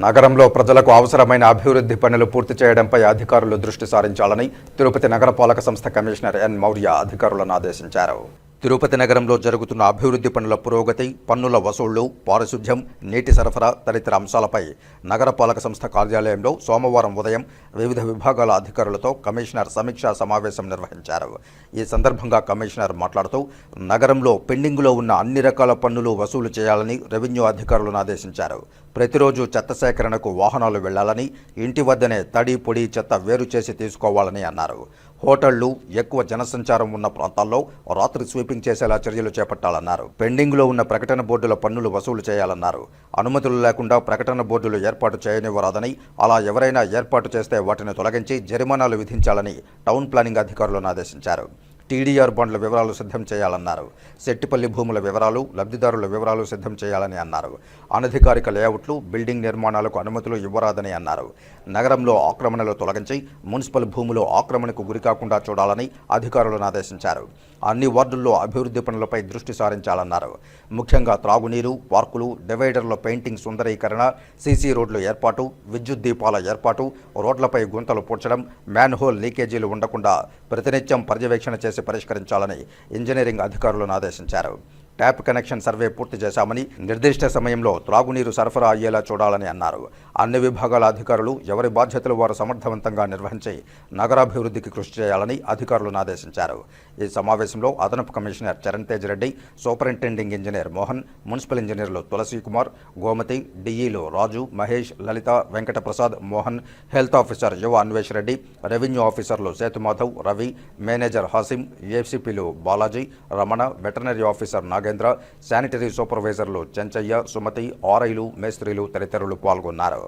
నగరంలో ప్రజలకు అవసరమైన అభివృద్ధి పనులు పూర్తి చేయడంపై అధికారులు దృష్టి సారించాలని తిరుపతి నగరపాలక సంస్థ కమిషనర్ ఎన్ మౌర్య అధికారులను ఆదేశించారు. తిరుపతి నగరంలో జరుగుతున్న అభివృద్ధి పనుల పురోగతి, పన్నుల వసూళ్లు, పారిశుధ్యం, నీటి సరఫరా తదితర అంశాలపై నగరపాలక సంస్థ కార్యాలయంలో సోమవారం ఉదయం వివిధ విభాగాల అధికారులతో కమిషనర్ సమీక్షా సమావేశం నిర్వహించారు. ఈ సందర్భంగా కమిషనర్ మాట్లాడుతూ నగరంలో పెండింగులో ఉన్న అన్ని రకాల పన్నులు వసూలు చేయాలని రెవెన్యూ అధికారులను ఆదేశించారు. ప్రతిరోజు చెత్త సేకరణకు వాహనాలు వెళ్లాలని, ఇంటి వద్దనే తడి పొడి చెత్త వేరు చేసి తీసుకోవాలని అన్నారు. హోటళ్లు, ఎక్కువ జనసంచారం ఉన్న ప్రాంతాల్లో రాత్రి స్వీపింగ్ చేసేలా చర్యలు చేపట్టాలన్నారు. పెండింగ్లో ఉన్న ప్రకటన బోర్డుల పన్నులు వసూలు చేయాలన్నారు. అనుమతులు లేకుండా ప్రకటన బోర్డులు ఏర్పాటు చేయనివ్వరాదని, అలా ఎవరైనా ఏర్పాటు చేస్తే వాటిని తొలగించి జరిమానాలు విధించాలని టౌన్ ప్లానింగ్ అధికారులను ఆదేశించారు. టీడీఆర్ బాండ్ల వివరాలు సిద్ధం చేయాలన్నారు. సెట్టిపల్లి భూముల వివరాలు, లబ్ధిదారుల వివరాలు సిద్ధం చేయాలని అన్నారు. అనధికారిక లేఅవుట్లు, బిల్డింగ్ నిర్మాణాలకు అనుమతులు ఇవ్వరాదని అన్నారు. నగరంలో ఆక్రమణలు తొలగించి మున్సిపల్ భూములు ఆక్రమణకు గురికాకుండా చూడాలని అధికారులను ఆదేశించారు. అన్ని వార్డుల్లో అభివృద్ధి పనులపై దృష్టి సారించాలన్నారు. ముఖ్యంగా త్రాగునీరు, పార్కులు, డివైడర్ల పెయింటింగ్ సుందరీకరణ, సీసీ రోడ్లు ఏర్పాటు, విద్యుత్ దీపాల ఏర్పాటు, రోడ్లపై గుంతలు పూడ్చడం, మ్యాన్హోల్ లీకేజీలు ఉండకుండా ప్రతినిత్యం పర్యవేక్షణ చేసి పరిష్కరించాలని ఇంజనీరింగ్ అధికారులను ఆదేశించారు. ట్యాప్ కనెక్షన్ సర్వే పూర్తి చేశామని, నిర్దిష్ట సమయంలో త్రాగునీరు సరఫరా అయ్యేలా చూడాలని అన్నారు. అన్ని విభాగాల అధికారులు ఎవరి బాధ్యతలు వారు సమర్థవంతంగా నిర్వహించి నగరాభివృద్ధికి కృషి చేయాలని అధికారులను ఆదేశించారు. ఈ సమావేశంలో అదనపు commissioner Charan Tej Reddy, superintending engineer Mohan, municipal ఇంజనీర్లు తులసి కుమార్, గోమతి, డిఈలు Raju, Mahesh, Lalitha, Venkata Prasad, Mohan, health officer Yuva Anvesh Reddy, revenue ఆఫీసర్లు సేతుమాధవ్, రవి, మేనేజర్ హాసిం, ఏసీపీలు Balaji, Ramana, veterinary officer Nagendra, sanitary సూపర్వైజర్లు చెంచయ్య, సుమతి, ఆర్ఐలు, మేస్త్రీలు తదితరులు పాల్గొన్నారు.